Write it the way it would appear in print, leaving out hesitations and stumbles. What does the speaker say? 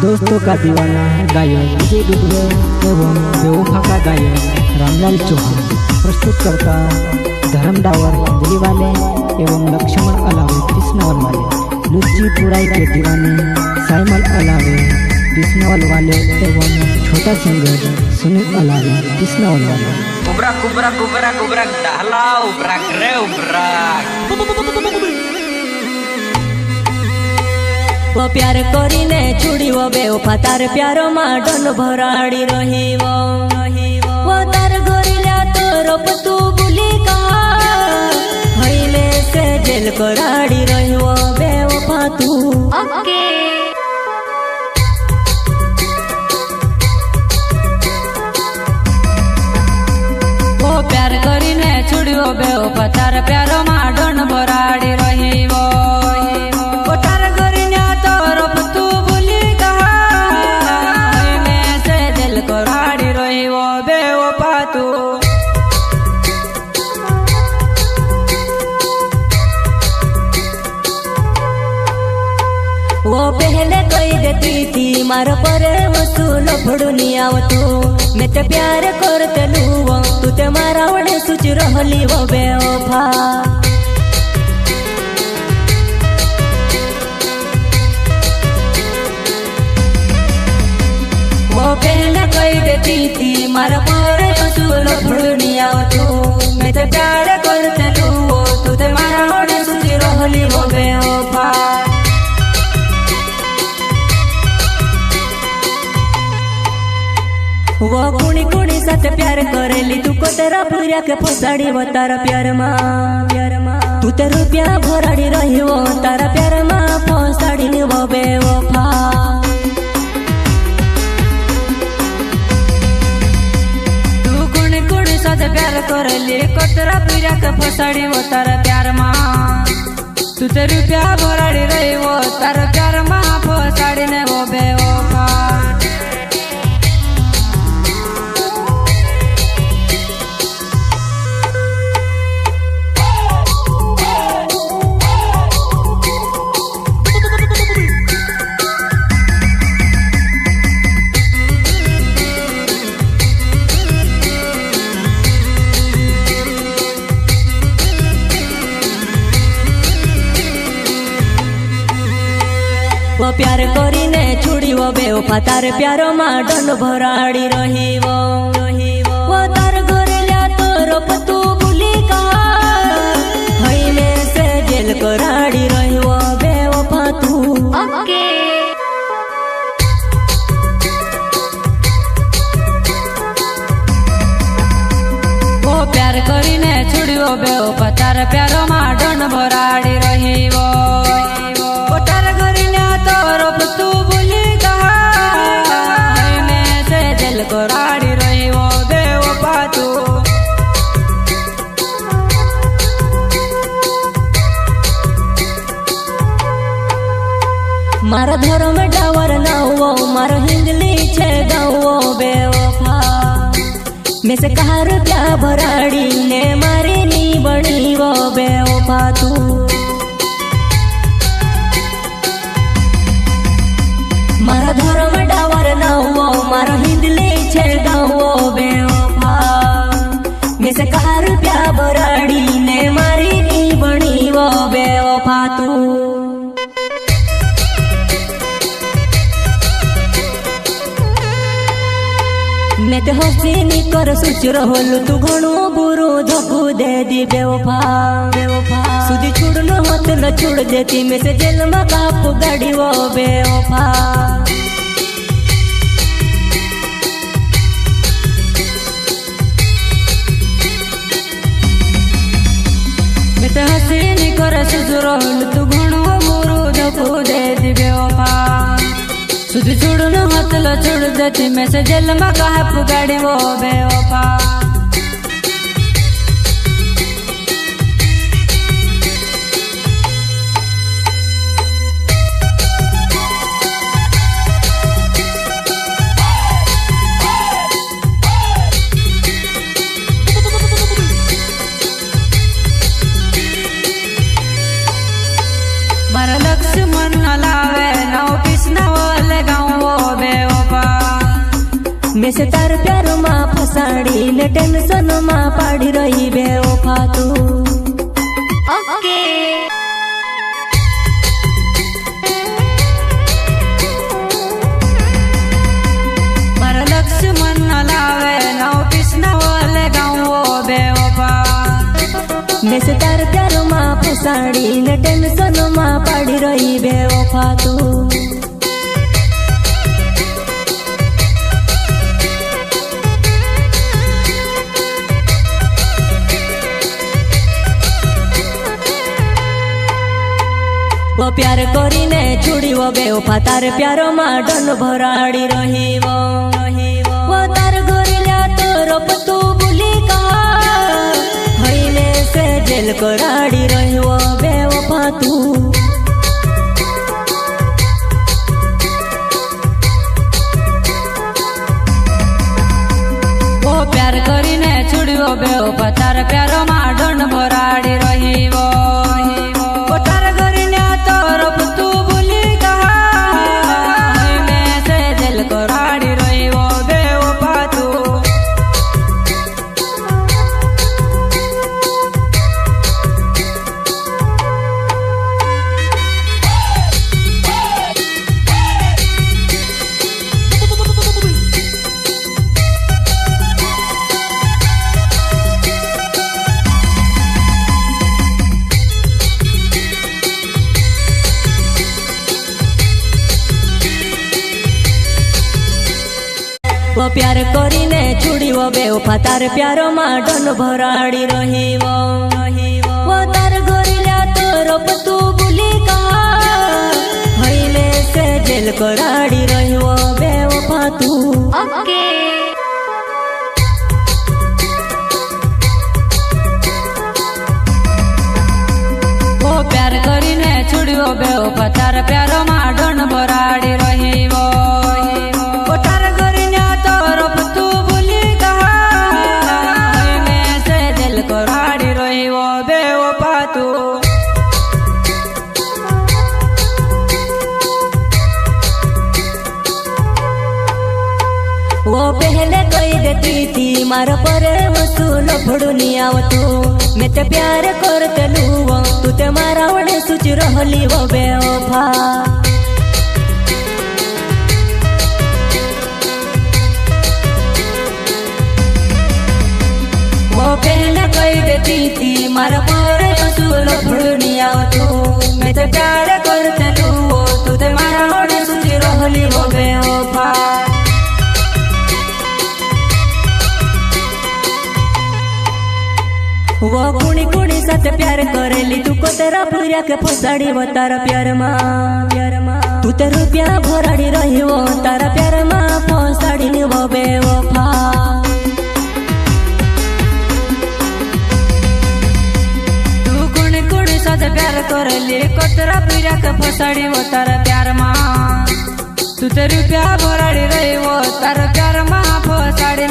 दोस्तों का दीवाना गायक विजय दुबे एवं बेवफा का गायक रामलाल चौहान प्रस्तुत करता धर्म डावर अंजलि वाले एवं लक्ष्मण अलावे बिस्नौल वाले, लुच्ची पुराई के दीवाने साइमल अलावे बिस्नौल वाले एवं छोटा सिंगर सुनील अलावे बिस्नौल वाले। उबराक उबराक उबराक उबराक डाला उबराक रे उबराक वो प्यार करीने छुड़ीवो बेवफा तार प्यारो मा डन भराड़ी रहीवो वो तार गोरिल्या तोर पतू बुली का हईले से जेल कराड़ी रहीवो बेवफा तू ओके। वो प्यार करीने छुड़ीवो बेवफा तार प्यारो मा डन भराड़ी रहीवो वो पहले कही देती थी मार पर वसूल भड़ुनी आवतू मैं ते प्यार करते लूवो तू ते मारा वड़े सुच रहली वो बेवफा। वो पहले कही देती थी मार पर वसूल भड़ुनी आवतू मैं ते प्यार करते लूवो तू ते मारा वड़े सुच रहली वो बेवफा। वो कुणी कुणी साथ प्यार करेली तू को तेरा पूरा के फसाड़ी वो तारा प्यार मा तू ते रुपया भराड़ी रही वो तारा प्यार मा फसाड़ी नी वो बेवफा। तू कुणी कुणी साथ प्यार करेली को तेरा पूरा के फसाड़ी वो तारा प्यार मा तू ते रुपया भराड़ी रही वो तारा प्यार मा फसाड़ी ने वो बेवफा। वो प्यार करीने छुड़ीवो बेवफा तार प्यारो मा डन भराड़ी रहीवो वो तार गोरिल्या तोर पतू बुली का हईले से जेल कराड़ी रहीवो बेवफा तू ओके। वो प्यार करीने छुड़ीवो बेवफा तार प्यारो मा डन भराड़ी रहीवो कराड़ी रही वो बेवफा तू। मारा धर्म डावर नावो मारा हिंदली छे गावो बेवफा में से कहा रुपया भराड़ी ने मारी नी बनी वो बेवफा तू। मारा धर्म डावर नावो मारा हिंदली छे गावो बेवफा में से कहा रुपया भराड़ी ने मारी नी बनी वो बेवफा तू। मैं तो हसीनी कर सुच रहलू तू घणो बुरो धोखू दे दी बेवफा सुधी छुड़नो हाथ न छुड़ देती मैं से जेल में कापू गाड़ी वो बेवफा। मैं तो हसीनी कर सुच रहलू तू घणो बुरो धोखू दे दी बेवफा सुधी छुड़नो हाथ ल छुड़ देती मैं से जेल में कापू गाड़ी वो बेवफा। मारा लक्ष्मण लावे नौ कृष्ण लगाओ મેં સે તાર પ્યારમાં ફસાડીને ટેન્શનમાં પાડી રહી બેવફા તું. ઓકે મારા લક્ષ્મણ ન લાવે નવ કૃષ્ણ ઓલે ગાવો બેવફા. મેં સે તાર પ્યારમાં ફસાડીને ટેન્શનમાં પાડી રહી બેવફા તું. વો પ્યાર કરીને છોડીવો બેવફા તાર પ્યારમાં ડન ભરાડી રહી વો તાર ગોરીલ્યા તો રોપ તું ભૂલી કા હઈને સે જેલ કરાડી રહ્યો બેવફા તું. ઓ પ્યાર કરીને છોડ્યો બેવફા તાર પ્યારોમાં ડન ભરાડી રહી વો. તાર કરીને તો રોપ તું ભૂલી કા મેં સે દિલ કરાડી રહ્યો બેવફા તું. વો પ્યાર કરીને છોડીવો બેવફા તાર પ્યારોમાં ડન ભરાડી રહી વો તાર ગોરીલ્યા તો રોપ તું ભૂલી કા હઈને સે જેલ કરાડી રહ્યો બેવફા તું. ઓકે ઓ પ્યાર કરીને છોડ્યો બેવફા તાર પ્યારોમાં ડન ભરાડી રહી વો. તાર કરીને તો રોપ તું ભૂલી કા મેં સે દિલ કરાડી રહ્યો બેવફા તું. वो पहले कही देती थी मारा पर वसूल भड़ू नहीं आवतू मैं ते प्यार करते लूँ तू ते मारा वड़े सुच रहली वो बेवफा. वो पहले कही देती थी मारा पर वसूल भड़ू नहीं आवतू मैं ते प्यार करते लूँ तू ते मारा वड़े सुच रहली वो बेवफा. वो कुणी कुणी साथे प्यार करेली तू को तेरा पूरा के फसाड़ी वो तारा प्यार मां तू ते रुपया भराड़ी रही वो तारा प्यार मां फसाड़ी ने वो बेवफा. तू कुणी कुणी साथे प्यार करेली कोतरा पूरा के फसाड़ी वो तारा प्यार मां तू ते रुपया भराड़ी रही वो तारा प्यार मां फसाड़ी